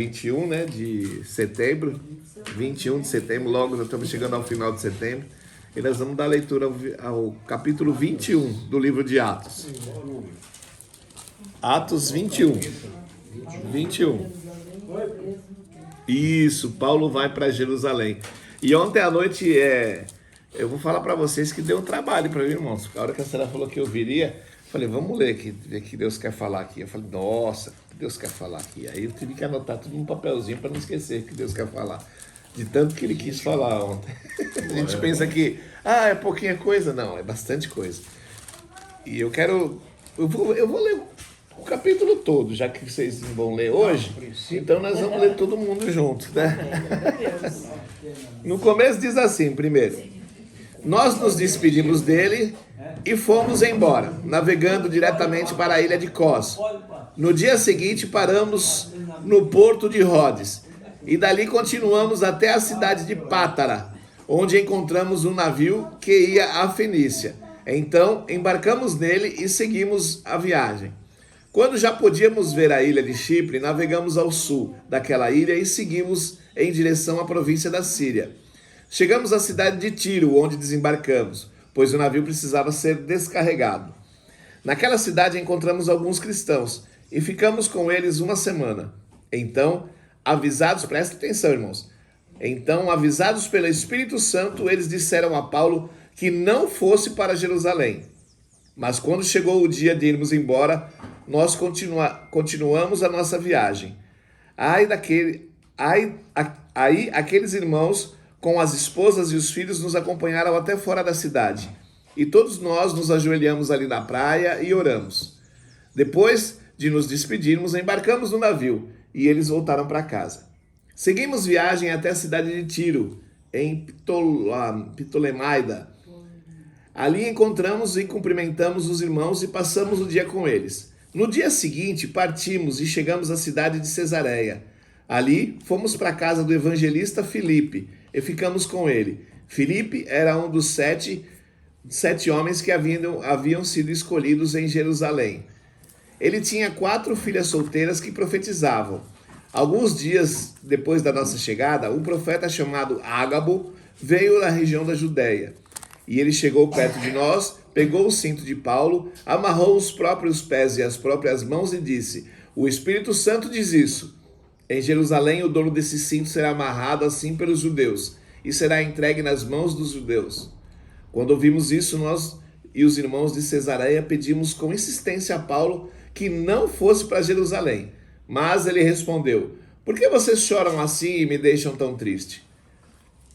21, né, de setembro, 21 de setembro, logo nós estamos chegando ao final de setembro, e nós vamos dar leitura ao capítulo 21 do livro de Atos. Atos 21. 21. Isso, Paulo vai para Jerusalém. E ontem à noite, eu vou falar para vocês que deu trabalho para mim, irmãos. A hora que a senhora falou que eu viria, eu falei, vamos ler aqui, ver o que Deus quer falar aqui. Eu falei, nossa, o que Deus quer falar aqui? Aí eu tive que anotar tudo num papelzinho para não esquecer o que Deus quer falar. De tanto que ele quis falar ontem. A gente pensa que, é pouquinha coisa. Não, é bastante coisa. E eu vou ler o capítulo todo, já que vocês não vão ler hoje. Então nós vamos ler todo mundo junto, né? No começo diz assim, primeiro. Nós nos despedimos dele e fomos embora, navegando diretamente para a ilha de Cos. No dia seguinte paramos no porto de Rodes e dali continuamos até a cidade de Pátara, onde encontramos um navio que ia à Fenícia. Então embarcamos nele e seguimos a viagem. Quando já podíamos ver a ilha de Chipre, navegamos ao sul daquela ilha e seguimos em direção à província da Síria. Chegamos à cidade de Tiro, onde desembarcamos, pois o navio precisava ser descarregado. Naquela cidade encontramos alguns cristãos e ficamos com eles uma semana. Então, prestem atenção, irmãos. Então, avisados pelo Espírito Santo, eles disseram a Paulo que não fosse para Jerusalém. Mas quando chegou o dia de irmos embora, nós continuamos a nossa viagem. Aí aqueles irmãos com as esposas e os filhos nos acompanharam até fora da cidade. E todos nós nos ajoelhamos ali na praia e oramos. Depois de nos despedirmos, embarcamos no navio e eles voltaram para casa. Seguimos viagem até a cidade de Tiro, em Ptolemaida. Ali encontramos e cumprimentamos os irmãos e passamos o dia com eles. No dia seguinte, partimos e chegamos à cidade de Cesareia. Ali, fomos para a casa do evangelista Filipe e ficamos com ele. Filipe era um dos sete homens que haviam sido escolhidos em Jerusalém. Ele tinha 4 filhas solteiras que profetizavam. Alguns dias depois da nossa chegada, um profeta chamado Ágabo veio da região da Judéia. E ele chegou perto de nós, pegou o cinto de Paulo, amarrou os próprios pés e as próprias mãos e disse: o Espírito Santo diz isso. Em Jerusalém, o dono desse cinto será amarrado assim pelos judeus e será entregue nas mãos dos judeus. Quando ouvimos isso, nós e os irmãos de Cesareia pedimos com insistência a Paulo que não fosse para Jerusalém. Mas ele respondeu: por que vocês choram assim e me deixam tão triste?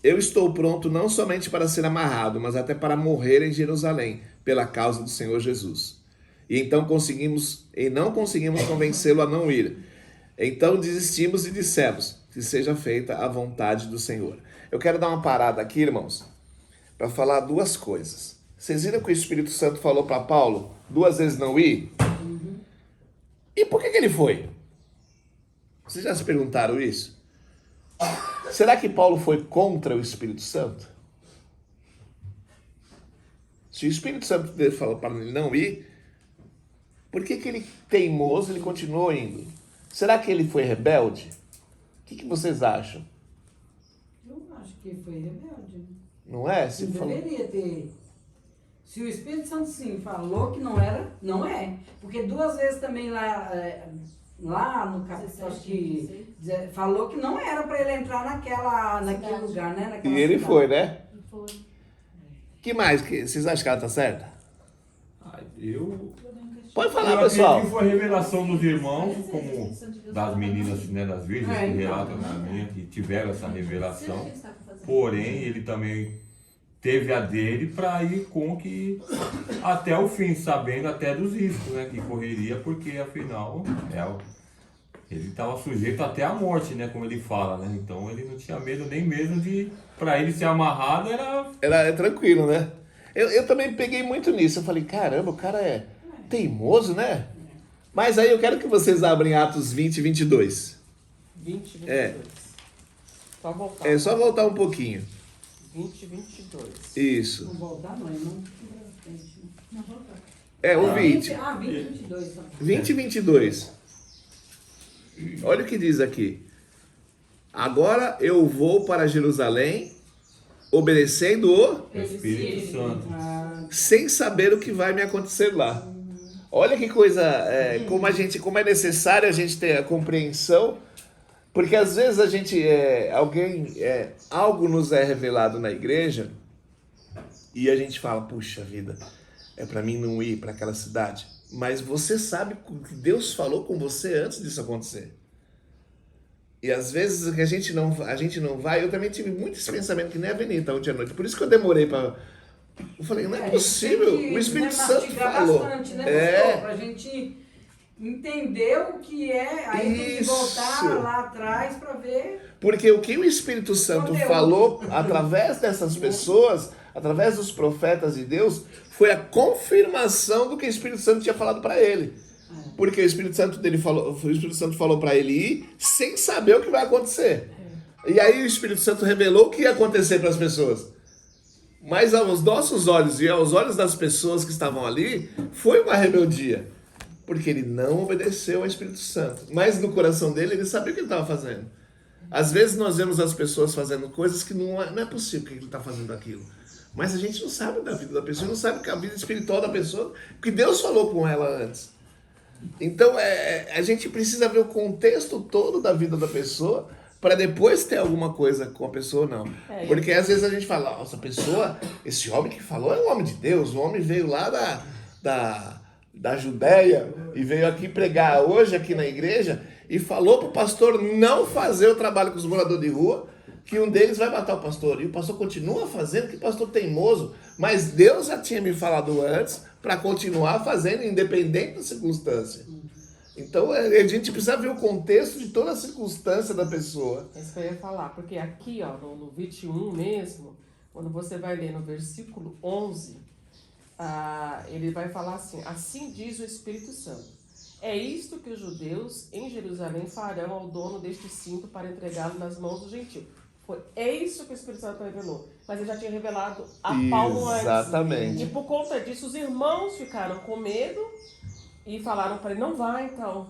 Eu estou pronto não somente para ser amarrado, mas até para morrer em Jerusalém, pela causa do Senhor Jesus. E então não conseguimos convencê-lo a não ir. Então desistimos e dissemos: que seja feita a vontade do Senhor. Eu quero dar uma parada aqui, irmãos, para falar 2 coisas. Vocês viram que o Espírito Santo falou para Paulo 2 vezes não ir? E por que ele foi? Vocês já se perguntaram isso? Será que Paulo foi contra o Espírito Santo? Se o Espírito Santo falou para ele não ir, por que ele teimoso, ele continuou indo? Será que ele foi rebelde? O que vocês acham? Eu acho que ele foi rebelde. Não é? Deveria ter. Se o Espírito Santo sim falou que não era, não é. Porque 2 vezes também lá no capítulo, acho que falou que não era para ele entrar naquele lugar, né? E ele foi, né? Foi. Que mais? Vocês acham que ela tá certa? Pode falar, Eu pessoal. acredito que foi revelação dos irmãos, como das meninas, né, das virgens que relatam na minha, que tiveram essa revelação. Porém, ele também teve a dele para ir com que até o fim, sabendo até dos riscos, né, que correria, porque afinal ele estava sujeito até à morte, né, como ele fala, né? Então ele não tinha medo nem mesmo para ele ser amarrado Era tranquilo, né? Eu também peguei muito nisso. Eu falei, caramba, o cara é teimoso, né? Mas aí eu quero que vocês abrem Atos 20 e 22. 20, 22. Só voltar. É só voltar um pouquinho. 20, 22. Isso. Não voltar, não. Não voltou. O 20. 20 e 22. 20 e 22. Olha o que diz aqui. Agora eu vou para Jerusalém, obedecendo o Espírito Santo. sem saber o que vai me acontecer lá. Olha que coisa, como é necessário a gente ter a compreensão, porque às vezes a gente, algo nos é revelado na igreja e a gente fala, puxa vida, é para mim não ir para aquela cidade. Mas você sabe que Deus falou com você antes disso acontecer. E às vezes que a gente não vai, eu também tive muito esse pensamento que nem a Benita ontem à noite, por isso que eu demorei para... Eu falei, não é possível, o Espírito Santo falou. Bastante, né, pastor? Pra gente entender o que é, aí tem que voltar lá atrás para ver. Porque o que o Espírito Santo falou através dessas pessoas, através dos profetas de Deus, foi a confirmação do que o Espírito Santo tinha falado para ele. Porque o Espírito Santo falou para ele ir sem saber o que vai acontecer. E aí o Espírito Santo revelou o que ia acontecer para as pessoas. Mas aos nossos olhos e aos olhos das pessoas que estavam ali, foi uma rebeldia. Porque ele não obedeceu ao Espírito Santo. Mas no coração dele, ele sabia o que ele estava fazendo. Às vezes nós vemos as pessoas fazendo coisas que não é possível que ele está fazendo aquilo. Mas a gente não sabe da vida da pessoa, não sabe a vida espiritual da pessoa, porque Deus falou com ela antes. Então a gente precisa ver o contexto todo da vida da pessoa para depois ter alguma coisa com a pessoa ou não. Porque às vezes a gente fala, nossa, pessoa, esse homem que falou é um homem de Deus, o homem veio lá da Judéia e veio aqui pregar hoje aqui na igreja e falou para o pastor não fazer o trabalho com os moradores de rua, que um deles vai matar o pastor. E o pastor continua fazendo, que pastor teimoso. Mas Deus já tinha me falado antes para continuar fazendo, independente da circunstância. Então a gente precisa ver o contexto de toda a circunstância da pessoa. Isso que eu ia falar, porque aqui, ó, no 21 mesmo, quando você vai ler no versículo 11, ele vai falar assim: assim diz o Espírito Santo. É isto que os judeus em Jerusalém farão ao dono deste cinto para entregá-lo nas mãos do gentio. É isso que o Espírito Santo revelou. Mas ele já tinha revelado a Paulo antes. Exatamente. E por conta disso, os irmãos ficaram com medo e falaram para ele, não vai então.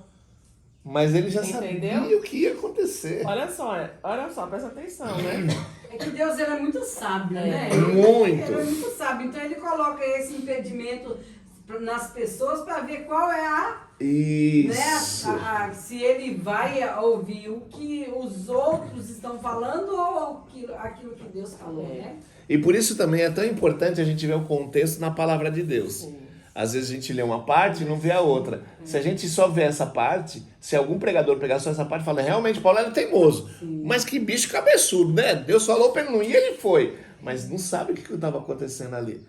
Mas ele já sabia o que ia acontecer. Olha só, presta atenção, né? É que Deus, ele é muito sábio, né? Muito. Ele é muito sábio. Então ele coloca esse impedimento nas pessoas para ver qual é Isso. né, se ele vai ouvir o que os outros estão falando ou aquilo que Deus falou, né? E por isso também é tão importante a gente ver o contexto na palavra de Deus. Sim. Às vezes a gente lê uma parte e não vê a outra. Se a gente só vê essa parte, se algum pregador pegar só essa parte e falar, realmente Paulo era teimoso. Sim. Mas que bicho cabeçudo, né? Deus falou para ele não ir, ele foi. Mas não sabe o que estava acontecendo ali.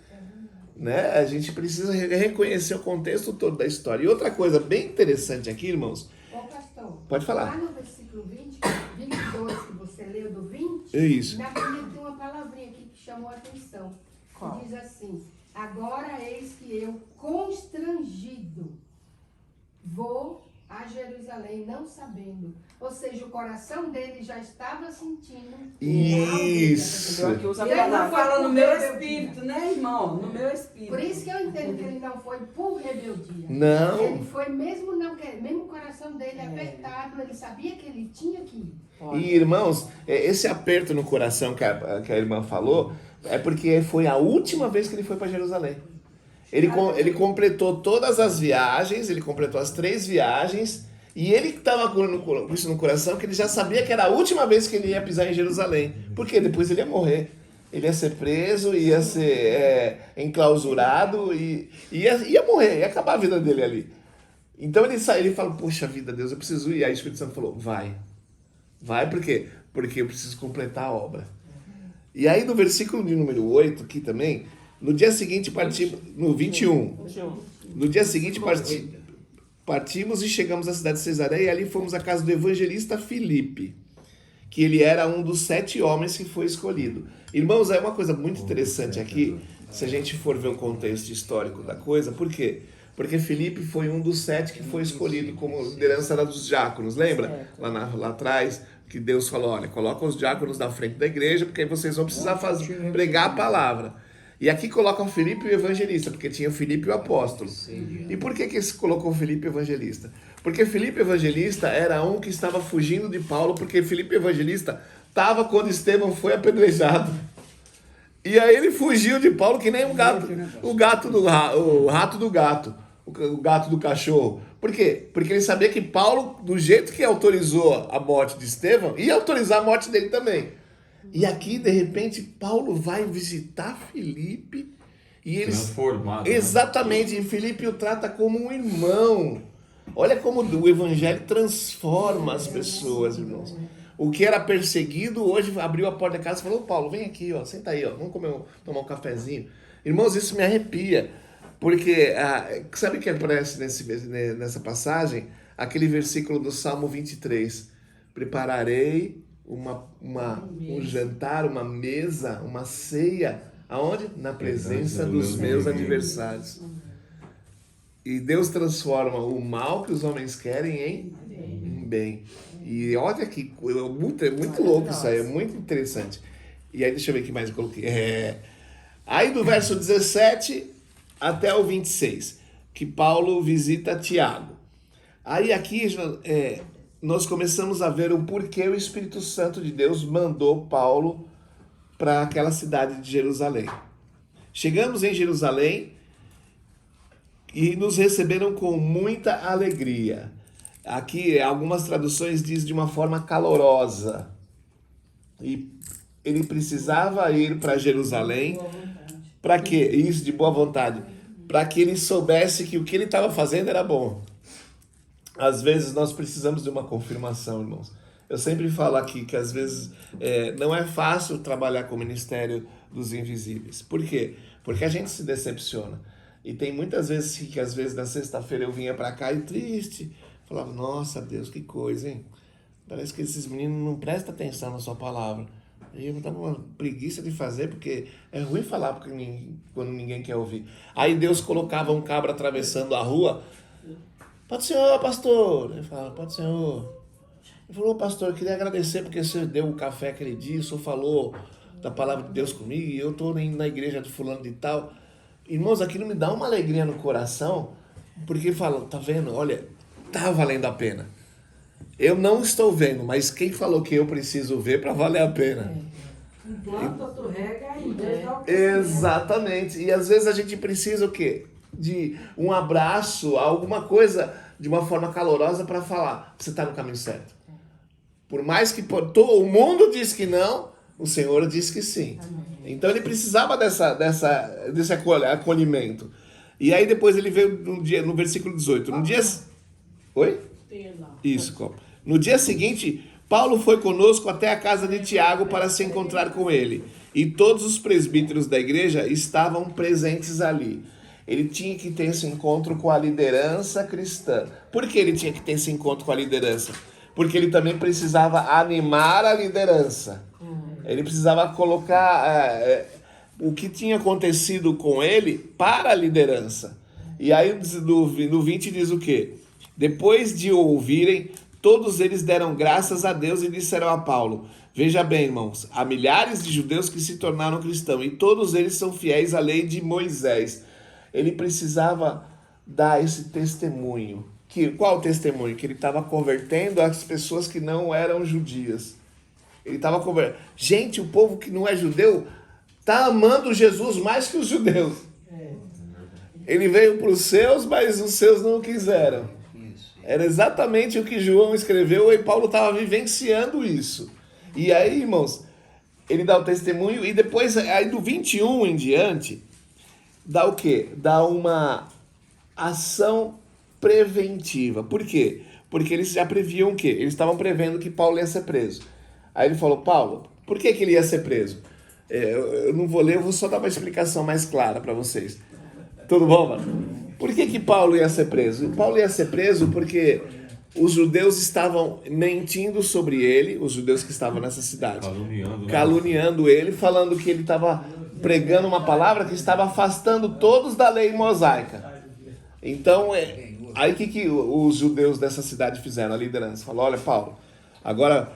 Né? A gente precisa reconhecer o contexto todo da história. E outra coisa bem interessante aqui, irmãos. Ô, pastor. Pode falar. Lá no versículo 22, que você leu do 20, Isso. na Bíblia tem uma palavrinha aqui que chamou a atenção. Qual? Diz assim: agora eis que eu, constrangido, vou a Jerusalém, não sabendo. Ou seja, o coração dele já estava sentindo. Isso. Aqui usa a Ele não palavra. fala no meu espírito, né, irmão? No meu espírito. Por isso que eu entendo que ele não foi por rebeldia. Não. Ele foi mesmo não querendo, mesmo o coração dele apertado, ele sabia que ele tinha que ir. E irmãos, esse aperto no coração que a irmã falou, é porque foi a última vez que ele foi para Jerusalém. Ele completou todas as viagens, ele completou as 3 viagens, e ele estava com isso no coração, que ele já sabia que era a última vez que ele ia pisar em Jerusalém, porque depois ele ia morrer. Ele ia ser preso, ia ser enclausurado, e ia morrer, ia acabar a vida dele ali. Então ele fala, poxa vida, Deus, eu preciso ir. Aí o Espírito Santo falou, vai. Vai por quê? Porque eu preciso completar a obra. E aí no versículo de número 8, aqui também, no dia seguinte partimos, no 21, no dia seguinte partimos e chegamos à cidade de Cesareia e ali fomos à casa do evangelista Filipe, que ele era um dos 7 homens que foi escolhido. Irmãos, é uma coisa muito interessante aqui, se a gente for ver o contexto histórico da coisa. Por quê? Porque Filipe foi um dos 7 que foi escolhido como liderança dos diáconos, lembra? Lá atrás, que Deus falou, olha, coloca os diáconos na frente da igreja, porque aí vocês vão precisar pregar a palavra. E aqui colocam Filipe o evangelista, porque tinha o Filipe o apóstolo. E por que se colocou Filipe o evangelista? Porque Filipe o evangelista era um que estava fugindo de Paulo, porque Filipe o evangelista estava quando Estevão foi apedrejado. E aí ele fugiu de Paulo que nem um gato, o rato do gato, o gato do cachorro. Por quê? Porque ele sabia que Paulo, do jeito que autorizou a morte de Estevão, ia autorizar a morte dele também. E aqui, de repente, Paulo vai visitar Filipe e eles... Transformado. Exatamente, e Filipe o trata como um irmão. Olha como o evangelho transforma as pessoas, irmãos. O que era perseguido, hoje abriu a porta da casa e falou, Paulo, vem aqui, ó, senta aí, ó, vamos tomar um cafezinho. Irmãos, isso me arrepia, porque sabe o que aparece nessa passagem? Aquele versículo do Salmo 23. Prepararei um jantar, uma mesa, uma ceia, aonde? Na presença dos meus adversários. E Deus transforma o mal que os homens querem em bem. E olha que é muito louco isso aí, é muito interessante. E aí deixa eu ver o que mais eu coloquei. Aí do verso 17 até o 26, que Paulo visita Tiago. Aí aqui nós começamos a ver o porquê o Espírito Santo de Deus mandou Paulo para aquela cidade de Jerusalém. Chegamos em Jerusalém e nos receberam com muita alegria. Aqui, algumas traduções diz de uma forma calorosa. E ele precisava ir para Jerusalém. Para quê? Isso, de boa vontade. Para que ele soubesse que o que ele estava fazendo era bom. Às vezes nós precisamos de uma confirmação, irmãos. Eu sempre falo aqui que às vezes não é fácil trabalhar com o Ministério dos Invisíveis. Por quê? Porque a gente se decepciona. E tem muitas vezes que às vezes na sexta-feira eu vinha para cá e triste. Falava, nossa Deus, que coisa, hein? Parece que esses meninos não prestam atenção na sua palavra. E eu tava uma preguiça de fazer, porque é ruim falar quando ninguém quer ouvir. Aí Deus colocava um cabra atravessando a rua. Pode Senhor, pastor. Ele falava, pode Senhor. Ele falou, pastor, eu queria agradecer porque você deu o café aquele dia, o senhor falou da palavra de Deus comigo, e eu estou indo na igreja de fulano de tal. Irmãos, aquilo me dá uma alegria no coração, porque fala, tá vendo? Olha, tá valendo a pena. Eu não estou vendo, mas quem falou que eu preciso ver para valer a pena? Planta, tu rega e Deus dá o que Exatamente. E às vezes a gente precisa o quê? De um abraço, alguma coisa de uma forma calorosa para falar, você está no caminho certo. Por mais que o mundo diz que não, o Senhor diz que sim. Então ele precisava desse acolhimento. E aí depois ele veio no versículo 18. No dia... Oi? Isso, no dia seguinte, Paulo foi conosco até a casa de Tiago para se encontrar com ele. E todos os presbíteros da igreja estavam presentes ali. Ele tinha que ter esse encontro com a liderança cristã. Por que ele tinha que ter esse encontro com a liderança? Porque ele também precisava animar a liderança. Ele precisava colocar o que tinha acontecido com ele para a liderança. E aí no 20 diz o quê? Depois de o ouvirem, todos eles deram graças a Deus e disseram a Paulo, veja bem, irmãos, há milhares de judeus que se tornaram cristãos e todos eles são fiéis à lei de Moisés. Ele precisava dar esse testemunho. Qual o testemunho? Que ele estava convertendo as pessoas que não eram judias. Ele estava convertendo. Gente, o povo que não é judeu está amando Jesus mais que os judeus. Ele veio para os seus, mas os seus não quiseram. Era exatamente o que João escreveu e Paulo estava vivenciando isso. E aí, irmãos, ele dá o testemunho e depois, aí do 21 em diante, dá o quê? Dá uma ação preventiva. Por quê? Porque eles já previam o quê? Eles estavam prevendo que Paulo ia ser preso. Aí ele falou, Paulo, por que ele ia ser preso? Eu não vou ler, eu vou só dar uma explicação mais clara para vocês. Tudo bom, mano? Por que Paulo ia ser preso? Paulo ia ser preso porque os judeus estavam mentindo sobre ele, os judeus que estavam nessa cidade. Caluniando ele, falando que ele estava pregando uma palavra que estava afastando todos da lei mosaica. Então, aí o que os judeus dessa cidade fizeram? A liderança falou, olha, Paulo, agora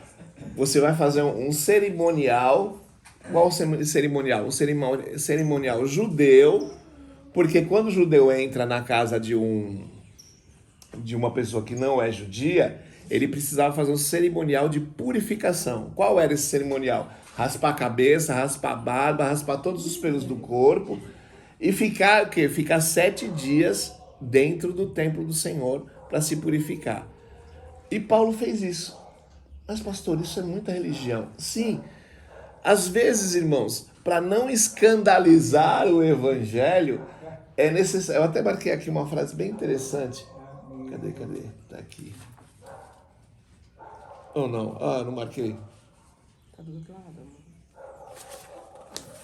você vai fazer um cerimonial Qual o cerimonial? O cerimonial judeu, porque quando o judeu entra na casa de uma pessoa que não é judia, ele precisava fazer um cerimonial de purificação. Qual era esse cerimonial? Raspar a cabeça, raspar a barba, raspar todos os pelos do corpo e ficar, o quê? Ficar 7 dias dentro do templo do Senhor para se purificar. E Paulo fez isso. Mas, pastor, isso é muita religião. Sim, às vezes, irmãos, para não escandalizar o evangelho, é necessário... Eu até marquei aqui uma frase bem interessante. Cadê? Tá aqui. Ou não? Ah, não marquei. Tá do outro lado.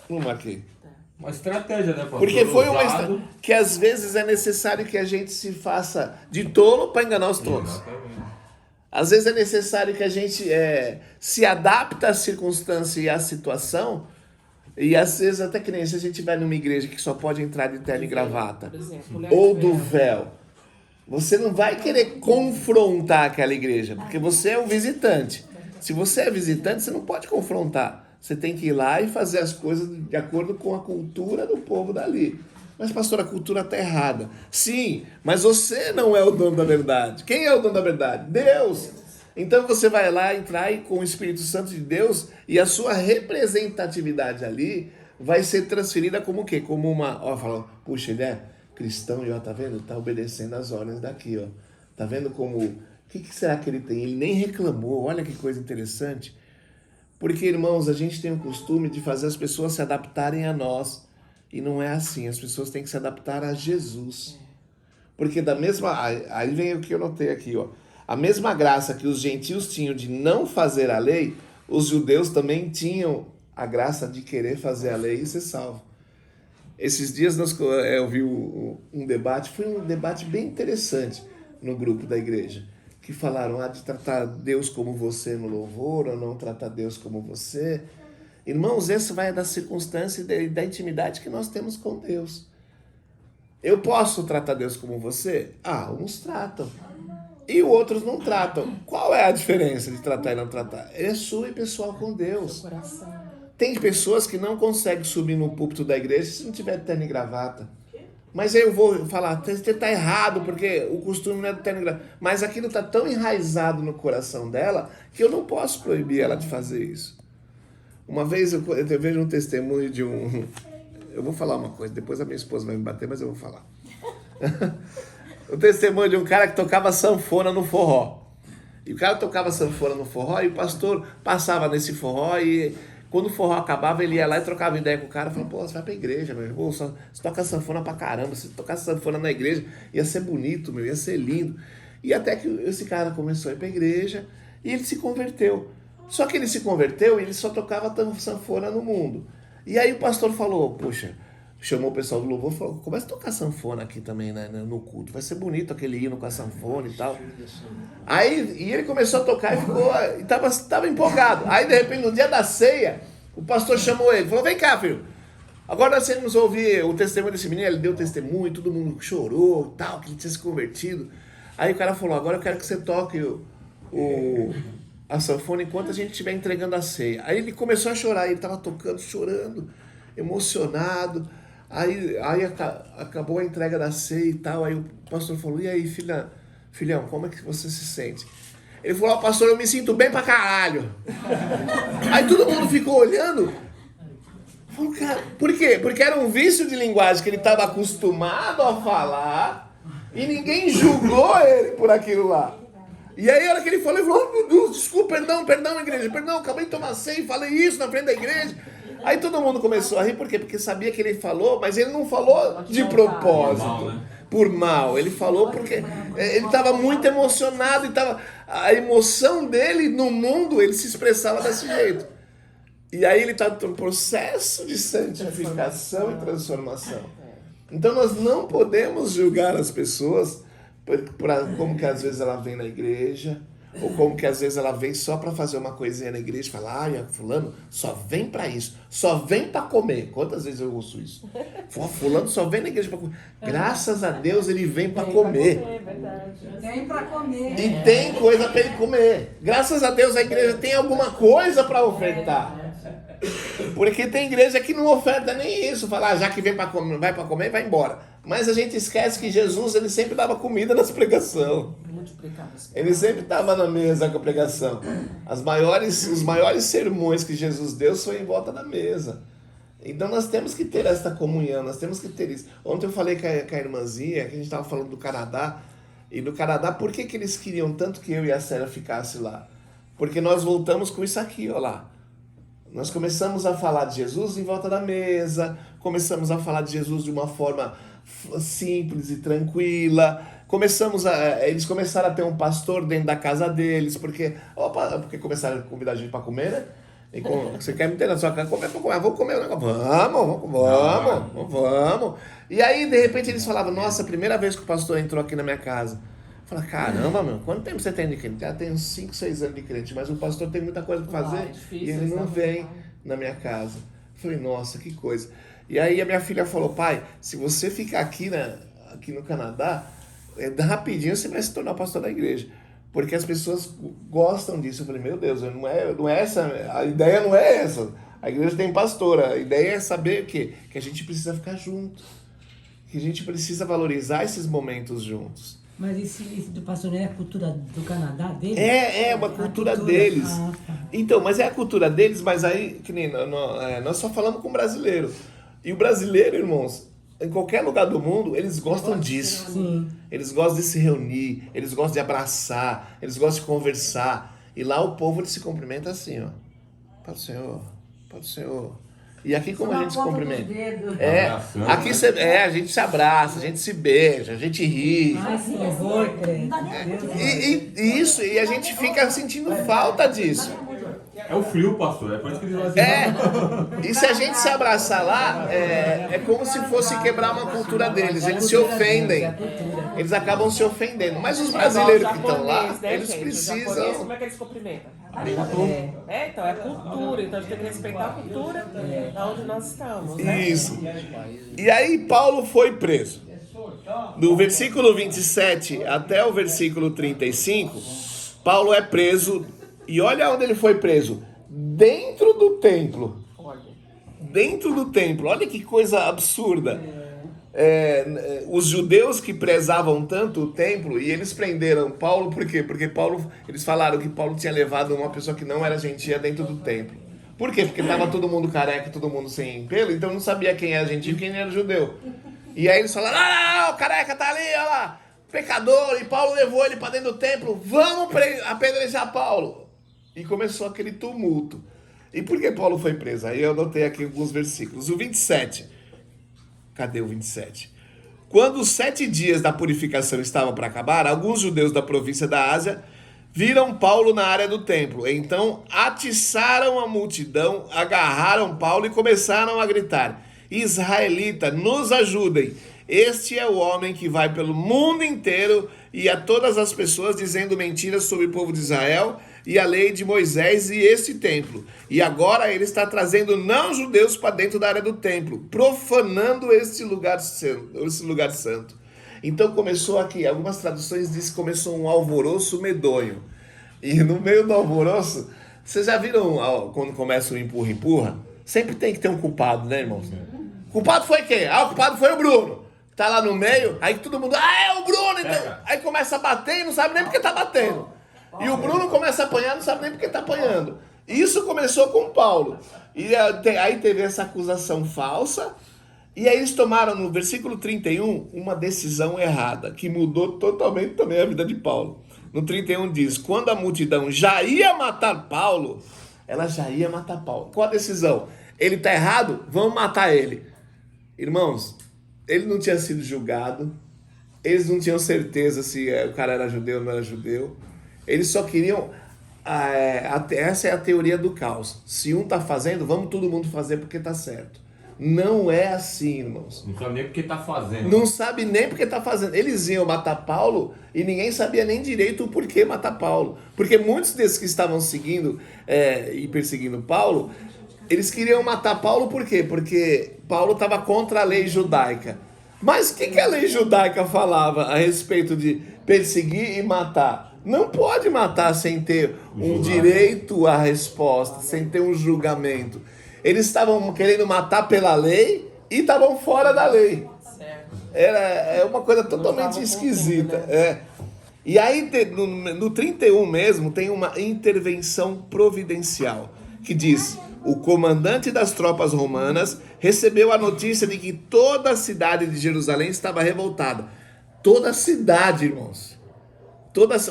Não marquei. Uma estratégia, né, pastor? Porque foi uma Usado. estratégia que às vezes é necessário que a gente se faça de tolo para enganar os tolos. Exatamente. Às vezes é necessário que a gente se adapte à circunstância e à situação. E às vezes até que nem se a gente vai numa igreja que só pode entrar de terno e gravata. Por exemplo, mulher Ou de do véu. Você não vai querer confrontar aquela igreja, porque você é um visitante. Se você é visitante, você não pode confrontar. Você tem que ir lá e fazer as coisas de acordo com a cultura do povo dali. Mas, pastor, a cultura está errada. Sim, mas você não é o dono da verdade. Quem é o dono da verdade? Deus. Então você vai lá entrar com o Espírito Santo de Deus e a sua representatividade ali vai ser transferida como o quê? Como uma... Ó, fala, puxa, ele é cristão e ó, tá vendo? Tá obedecendo as ordens daqui, ó. Tá vendo como... O que será que ele tem? Ele nem reclamou. Olha que coisa interessante. Porque, irmãos, a gente tem o costume de fazer as pessoas se adaptarem a nós. E não é assim. As pessoas têm que se adaptar a Jesus. Porque da mesma... Aí vem o que eu notei aqui, ó. A mesma graça que os gentios tinham de não fazer a lei, os judeus também tinham a graça de querer fazer a lei e ser salvo. Esses dias eu vi um debate, foi um debate bem interessante no grupo da igreja, que falaram de tratar Deus como você no louvor, ou não tratar Deus como você. Irmãos, isso vai da circunstância e da intimidade que nós temos com Deus. Eu posso tratar Deus como você? Uns tratam. E outros não tratam. Qual é a diferença de tratar e não tratar? É sua e pessoal com Deus. coração. Tem pessoas que não conseguem subir no púlpito da igreja se não tiver terno e gravata. Mas aí eu vou falar, você está errado, porque o costume não é do terno e gravata. Mas aquilo está tão enraizado no coração dela que eu não posso proibir ela de fazer isso. Uma vez eu vejo um testemunho de um... Eu vou falar uma coisa, depois a minha esposa vai me bater, mas eu vou falar. O testemunho de um cara que tocava sanfona no forró. E o cara tocava sanfona no forró e o pastor passava nesse forró e quando o forró acabava ele ia lá e trocava ideia com o cara e falava, pô, você vai pra igreja, meu irmão, você toca sanfona pra caramba, se tocasse sanfona na igreja ia ser bonito, meu, ia ser lindo. E até que esse cara começou a ir pra igreja e ele se converteu. Só que ele se converteu e ele só tocava sanfona no mundo. E aí o pastor falou, puxa, chamou o pessoal do louvor e falou, começa a tocar sanfona aqui também, né, no culto. Vai ser bonito aquele hino com a sanfona e tal. Aí e ele começou a tocar e tava empolgado. Aí, de repente, no dia da ceia, o pastor chamou ele. Falou, vem cá, filho. Agora nós vamos ouvir o testemunho desse menino. Ele deu testemunho, todo mundo chorou, tal, que ele tinha se convertido. Aí o cara falou, agora eu quero que você toque a sanfona enquanto a gente estiver entregando a ceia. Aí ele começou a chorar. Ele tava tocando, chorando, emocionado. Aí acabou a entrega da ceia e tal, aí o pastor falou, e aí, filhão, como é que você se sente? Ele falou, pastor, eu me sinto bem pra caralho. Aí todo mundo ficou olhando. Falou, cara, por quê? Porque era um vício de linguagem que ele estava acostumado a falar e ninguém julgou ele por aquilo lá. E aí, a hora que ele falou, ele falou, oh, meu Deus, desculpa, perdão, igreja, perdão, acabei de tomar ceia e falei isso na frente da igreja. Aí todo mundo começou a rir, por quê? Porque sabia que ele falou, mas ele não falou de propósito, por mal. Ele falou porque ele estava muito emocionado, a emoção dele no mundo, ele se expressava desse jeito. E aí ele está no processo de santificação e transformação. Então nós não podemos julgar as pessoas como que às vezes ela vem na igreja, ou como que às vezes ela vem só para fazer uma coisinha na igreja e fala, fulano só vem para isso, só vem para comer. Quantas vezes eu ouço isso? Fulano só vem na igreja para comer. Graças a Deus ele vem para comer. Tem para comer. E tem coisa para ele comer. Graças a Deus a igreja tem alguma coisa para ofertar. Porque tem igreja que não oferta nem isso. Fala, já que vem para comer, vai para comer, vai embora. Mas a gente esquece que Jesus, ele sempre dava comida nas pregações. Ele sempre estava na mesa com a pregação. Os maiores sermões que Jesus deu foi em volta da mesa. Então nós temos que ter essa comunhão, nós temos que ter isso. Ontem eu falei com a irmãzinha, que a gente estava falando do Canadá. E no Canadá, por que eles queriam tanto que eu e a Célia ficasse lá? Porque nós voltamos com isso aqui, ó lá. Nós começamos a falar de Jesus em volta da mesa, começamos a falar de Jesus de uma forma simples e tranquila. Eles começaram a ter um pastor dentro da casa deles, porque começaram a convidar a gente para comer, né? E você quer me ter na sua casa? Vamos comer o negócio. Vamos. E aí, de repente, eles falavam, nossa, a primeira vez que o pastor entrou aqui na minha casa. Eu falei, caramba, meu, quanto tempo você tem de crente? Já tem uns 5, 6 anos de crente, mas o pastor tem muita coisa para fazer e ele não vem na minha casa. Eu falei, nossa, que coisa. E aí a minha filha falou, pai, se você ficar aqui no Canadá, rapidinho você vai se tornar pastor da igreja. Porque as pessoas gostam disso. Eu falei, meu Deus, não é essa, a ideia não é essa. A igreja tem pastora, a ideia é saber o quê? Que a gente precisa ficar junto. Que a gente precisa valorizar esses momentos juntos. Mas isso do pastor não é a cultura do Canadá deles? É uma cultura deles. Então, mas é a cultura deles, mas aí, que nem nós só falamos com o brasileiro. E o brasileiro, irmãos, em qualquer lugar do mundo, eles gostam disso. Sim. Eles gostam de se reunir, eles gostam de abraçar, eles gostam de conversar. E lá o povo ele se cumprimenta assim, ó. Paz do Senhor. E aqui como a gente se cumprimenta? Aqui a gente se abraça, a gente se beija, a gente ri. Sim, E a gente fica sentindo falta disso. É o frio, pastor, é por isso que eles vão assim. E se a gente se abraçar lá, é como se fosse quebrar uma cultura deles. Eles se ofendem. Eles acabam se ofendendo. Mas os brasileiros que estão lá, eles precisam. Como é que eles cumprimentam? Então, é cultura. Então a gente tem que respeitar a cultura da onde nós estamos. Né? Isso. E aí Paulo foi preso. Do versículo 27 até o versículo 35, Paulo é preso. E olha onde ele foi preso. Dentro do templo. Dentro do templo. Olha que coisa absurda. Os judeus que prezavam tanto o templo, e eles prenderam Paulo, por quê? Porque eles falaram que Paulo tinha levado uma pessoa que não era gentia dentro do templo. Por quê? Porque estava todo mundo careca, todo mundo sem pelo, então não sabia quem era gentil e quem era judeu. E aí eles falaram, o careca tá ali, olha lá, pecador, e Paulo levou ele para dentro do templo, vamos apedrejar Paulo. E começou aquele tumulto. E por que Paulo foi preso? Aí eu anotei aqui alguns versículos. O 27. Cadê o 27? Quando os 7 dias da purificação estavam para acabar, alguns judeus da província da Ásia viram Paulo na área do templo. Então atiçaram a multidão, agarraram Paulo e começaram a gritar: Israelita, nos ajudem! Este é o homem que vai pelo mundo inteiro e a todas as pessoas dizendo mentiras sobre o povo de Israel e a lei de Moisés e este templo. E agora ele está trazendo não-judeus para dentro da área do templo, profanando esse lugar santo. Então começou aqui, algumas traduções dizem que começou um alvoroço medonho. E no meio do alvoroço, vocês já viram quando começa o empurra-empurra? Sempre tem que ter um culpado, né, irmãos? O culpado foi quem? O culpado foi o Bruno. Tá lá no meio, aí todo mundo, é o Bruno! Então. Aí começa a bater e não sabe nem porque tá batendo. E o Bruno começa a apanhar, não sabe nem porque tá apanhando. Isso começou com Paulo. E aí teve essa acusação falsa. E aí eles tomaram, no versículo 31, uma decisão errada, que mudou totalmente também a vida de Paulo. No 31 diz, quando a multidão já ia matar Paulo, ela já ia matar Paulo. Qual a decisão? Ele tá errado? Vamos matar ele. Irmãos, ele não tinha sido julgado. Eles não tinham certeza se o cara era judeu ou não era judeu. Eles só queriam... essa é a teoria do caos. Se um tá fazendo, vamos todo mundo fazer porque tá certo. Não é assim, irmãos. Não sabe nem porque tá fazendo. Não sabe nem porque tá fazendo. Eles iam matar Paulo e ninguém sabia nem direito o porquê matar Paulo. Porque muitos desses que estavam seguindo e perseguindo Paulo, eles queriam matar Paulo por quê? Porque Paulo estava contra a lei judaica. Mas o que a lei judaica falava a respeito de perseguir e matar? Não pode matar sem ter um direito à resposta, sem ter um julgamento. Eles estavam querendo matar pela lei e estavam fora da lei. Certo. É uma coisa totalmente estavam esquisita. cumprindo, né? E aí, no 31 mesmo, tem uma intervenção providencial, que diz: o comandante das tropas romanas recebeu a notícia de que toda a cidade de Jerusalém estava revoltada. Toda a cidade, irmãos.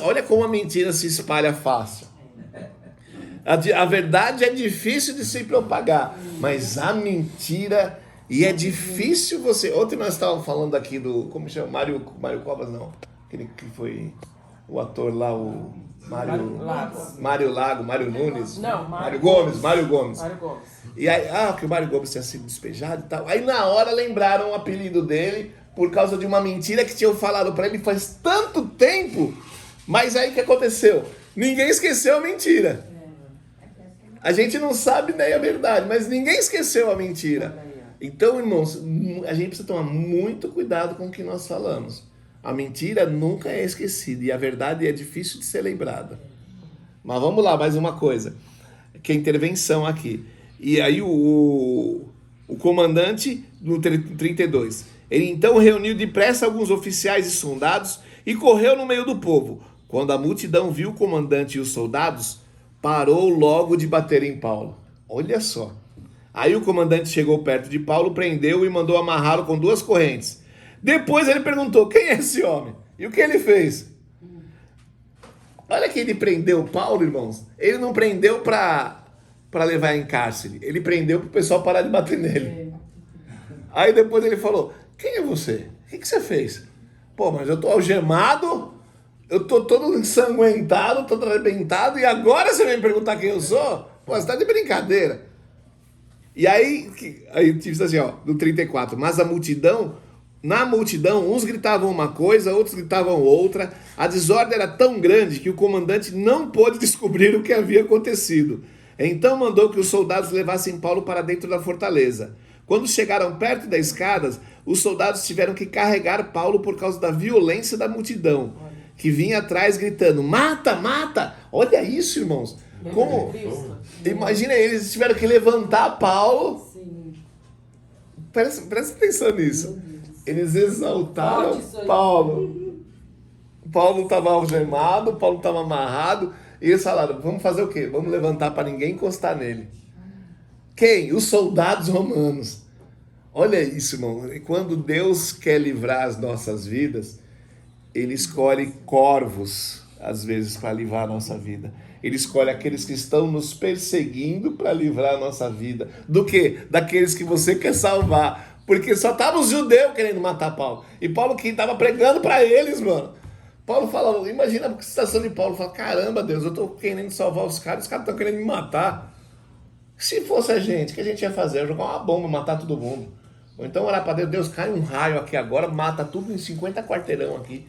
Olha como a mentira se espalha fácil. A verdade é difícil de se propagar, mas a mentira... E é difícil você... Ontem nós estávamos falando aqui do... Como chama? Mário Covas, não. Aquele que foi o ator lá, o... Mário Nunes. Não, Mário Gomes. Mário Gomes. E aí, que o Mário Gomes tinha sido despejado e tal. Aí na hora lembraram o apelido dele por causa de uma mentira que tinham falado pra ele faz tanto tempo. Mas aí o que aconteceu? Ninguém esqueceu a mentira. A gente não sabe nem a verdade, mas ninguém esqueceu a mentira. Então, irmãos, a gente precisa tomar muito cuidado com o que nós falamos. A mentira nunca é esquecida e a verdade é difícil de ser lembrada. Mas vamos lá, mais uma coisa, que é intervenção aqui. E aí o comandante, no 32, ele então reuniu depressa alguns oficiais e soldados e correu no meio do povo. Quando a multidão viu o comandante e os soldados, parou logo de bater em Paulo. Olha só. Aí o comandante chegou perto de Paulo, prendeu e mandou amarrá-lo com 2 correntes. Depois ele perguntou: quem é esse homem? E o que ele fez? Olha que ele prendeu Paulo, irmãos. Ele não prendeu para levar em cárcere. Ele prendeu para o pessoal parar de bater nele. Aí depois ele falou: quem é você? O que você fez? Pô, mas eu tô algemado, eu tô todo ensanguentado, todo arrebentado, e agora você vem me perguntar quem eu sou? Pô, você tá de brincadeira. E aí diz assim, no 34, mas na multidão, uns gritavam uma coisa, outros gritavam outra. A desordem era tão grande que o comandante não pôde descobrir o que havia acontecido. Então mandou que os soldados levassem Paulo para dentro da fortaleza. Quando chegaram perto das escadas, os soldados tiveram que carregar Paulo por causa da violência da multidão, que vinha atrás gritando: mata, mata! Olha isso, irmãos. Como? Imagina, eles tiveram que levantar Paulo. Sim. Presta atenção nisso. Eles exaltaram Paulo. Paulo estava algemado, Paulo estava amarrado. E eles falaram: vamos fazer o quê? Vamos levantar para ninguém encostar nele. Quem? Os soldados romanos. Olha isso, irmão. E quando Deus quer livrar as nossas vidas, Ele escolhe corvos, às vezes, para livrar a nossa vida. Ele escolhe aqueles que estão nos perseguindo para livrar a nossa vida. Do quê? Daqueles que você quer salvar. Porque só estavam os judeus querendo matar Paulo. E Paulo que estava pregando para eles, mano. Paulo fala, imagina a situação de Paulo. Fala: caramba, Deus, eu estou querendo salvar os caras estão querendo me matar. Se fosse a gente, o que a gente ia fazer? Ia jogar uma bomba, matar todo mundo. Ou então orar para Deus: Deus, cai um raio aqui agora, mata tudo em 50 quarteirão aqui.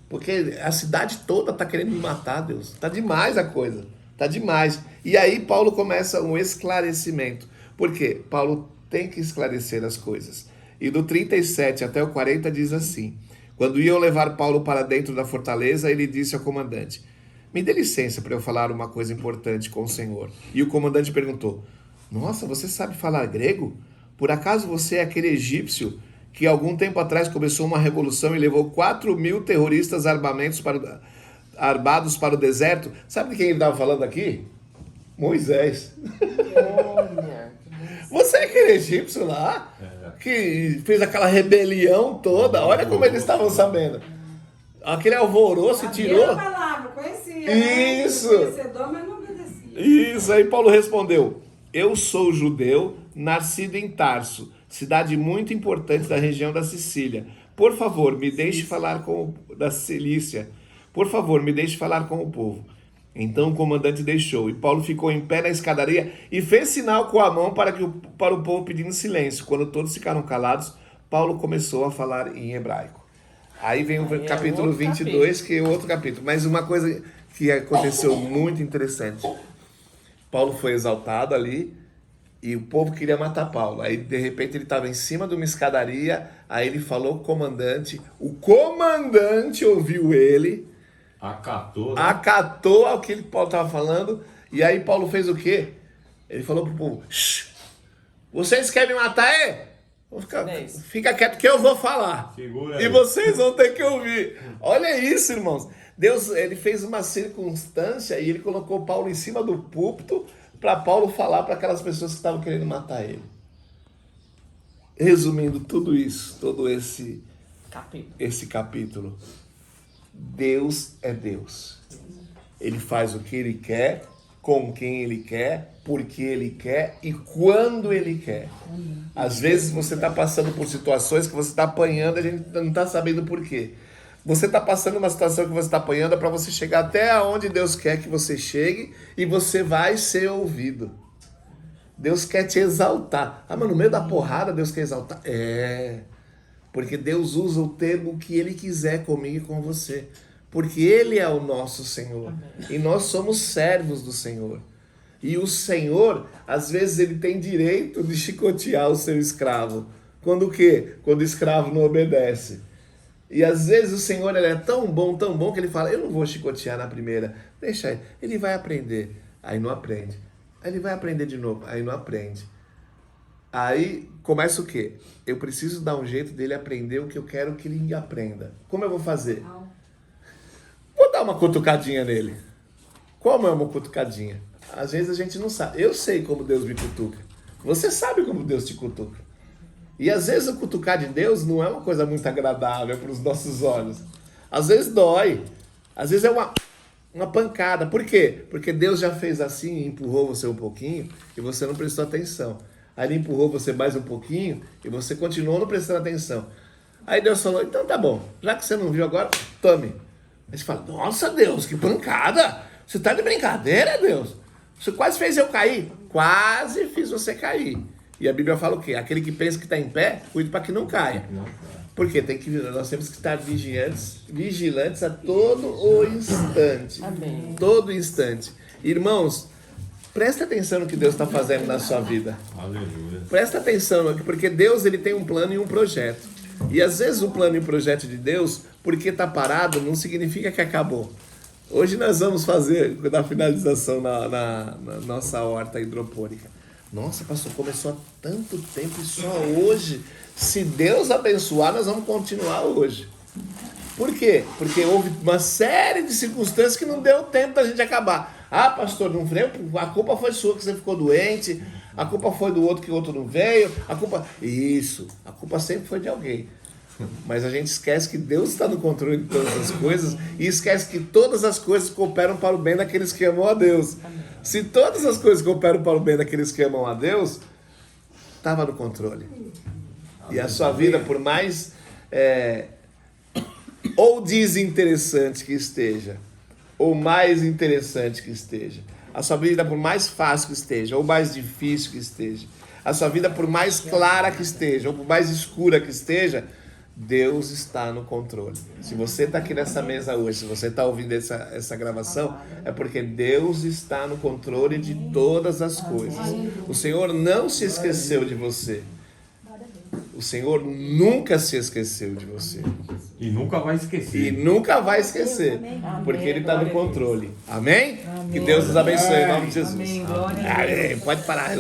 Porque a cidade toda está querendo me matar, Deus. Está demais a coisa. Está demais. E aí Paulo começa um esclarecimento. Por quê? Paulo tem que esclarecer as coisas. E do 37 até o 40 diz assim: quando iam levar Paulo para dentro da fortaleza, ele disse ao comandante: me dê licença para eu falar uma coisa importante com o Senhor. E o comandante perguntou: nossa, você sabe falar grego? Por acaso você é aquele egípcio que algum tempo atrás começou uma revolução e levou 4.000 terroristas armados para o deserto? Sabe de quem ele estava falando aqui? Moisés. Olha. Você é aquele egípcio lá que fez aquela rebelião toda. Olha como eles estavam sabendo. Aquele alvoroço e tirou. A palavra, conhecia. Isso. Né? Conhecedor, mas não obedecia. Isso. Aí Paulo respondeu: eu sou judeu, nascido em Tarso, cidade muito importante da região da Sicília. Por favor, me deixe falar da Cilícia. Por favor, me deixe falar com o povo. Então o comandante deixou, e Paulo ficou em pé na escadaria e fez sinal com a mão para o povo pedindo silêncio. Quando todos ficaram calados, Paulo começou a falar em hebraico. Aí vem o capítulo 22, que é outro capítulo. Mas uma coisa que aconteceu muito interessante. Paulo foi exaltado ali, e o povo queria matar Paulo. Aí, de repente, ele estava em cima de uma escadaria. Aí ele falou com o comandante. O comandante ouviu ele. Acatou, né? Acatou ao que Paulo estava falando. E aí Paulo fez o quê? Ele falou pro povo: shh, Vocês querem me matar, fica quieto que eu vou falar. Segura E aí. vocês vão ter que ouvir. Olha isso, irmãos. Deus, ele fez uma circunstância e ele colocou Paulo em cima do púlpito para Paulo falar para aquelas pessoas que estavam querendo matar ele. Resumindo tudo isso, todo esse capítulo. Deus é Deus. Ele faz o que ele quer, com quem ele quer, porque ele quer e quando ele quer. Às vezes você está passando por situações que você está apanhando e a gente não está sabendo por quê. Você está passando uma situação que você está apanhando para você chegar até onde Deus quer que você chegue e você vai ser ouvido. Deus quer te exaltar. Ah, mas no meio da porrada Deus quer exaltar? Porque Deus usa o termo que Ele quiser comigo e com você. Porque Ele é o nosso Senhor. E nós somos servos do Senhor. E o Senhor, às vezes, Ele tem direito de chicotear o seu escravo. Quando o quê? Quando o escravo não obedece. E às vezes o Senhor ele é tão bom, que Ele fala, eu não vou chicotear na primeira. Deixa ele. Ele vai aprender. Aí não aprende. Aí ele vai aprender de novo. Aí não aprende. Aí começa o quê? Eu preciso dar um jeito dele aprender o que eu quero que ele aprenda. Como eu vou fazer? Vou dar uma cutucadinha nele. Como é uma cutucadinha? Às vezes a gente não sabe. Eu sei como Deus me cutuca. Você sabe como Deus te cutuca. E às vezes o cutucar de Deus não é uma coisa muito agradável para os nossos olhos. Às vezes dói. Às vezes é uma pancada. Por quê? Porque Deus já fez assim e empurrou você um pouquinho e você não prestou atenção. Aí Ele empurrou você mais um pouquinho e você continuou não prestando atenção. Aí Deus falou, então tá bom, já que você não viu agora, tome. Aí você fala, nossa Deus, que pancada! Você tá de brincadeira, Deus? Você quase fez eu cair. Quase fiz você cair. E a Bíblia fala o quê? Aquele que pensa que está em pé, cuide para que não caia. Porque nós temos que estar vigilantes a todo o instante. Amém. Todo instante. Irmãos, presta atenção no que Deus está fazendo na sua vida. Aleluia. Presta atenção, porque Deus ele tem um plano e um projeto. E às vezes o plano e o projeto de Deus, porque está parado, não significa que acabou. Hoje nós vamos fazer a finalização na nossa horta hidropônica. Nossa, pastor, começou há tanto tempo e só hoje. Se Deus abençoar, nós vamos continuar hoje. Por quê? Porque houve uma série de circunstâncias que não deu tempo da gente acabar. Ah, pastor, não veio, a culpa foi sua que você ficou doente, a culpa foi do outro que o outro não veio, a culpa sempre foi de alguém. Mas a gente esquece que Deus está no controle de todas as coisas e esquece que todas as coisas cooperam para o bem daqueles que amam a Deus. Se todas as coisas cooperam para o bem daqueles que amam a Deus, estava no controle. E a sua vida, por mais ou desinteressante que esteja, ou mais interessante que esteja, a sua vida, por mais fácil que esteja, ou mais difícil que esteja, a sua vida, por mais clara que esteja, ou por mais escura que esteja, Deus está no controle. Se você está aqui nessa mesa hoje, se você está ouvindo essa gravação, é porque Deus está no controle de todas as coisas. O Senhor não se esqueceu de você. O Senhor nunca se esqueceu de você. E nunca vai esquecer. E nunca vai esquecer. Porque Ele está no controle. Amém? Que Deus nos abençoe em nome de Jesus. Amém. Glória a Deus. Amém. Pode parar.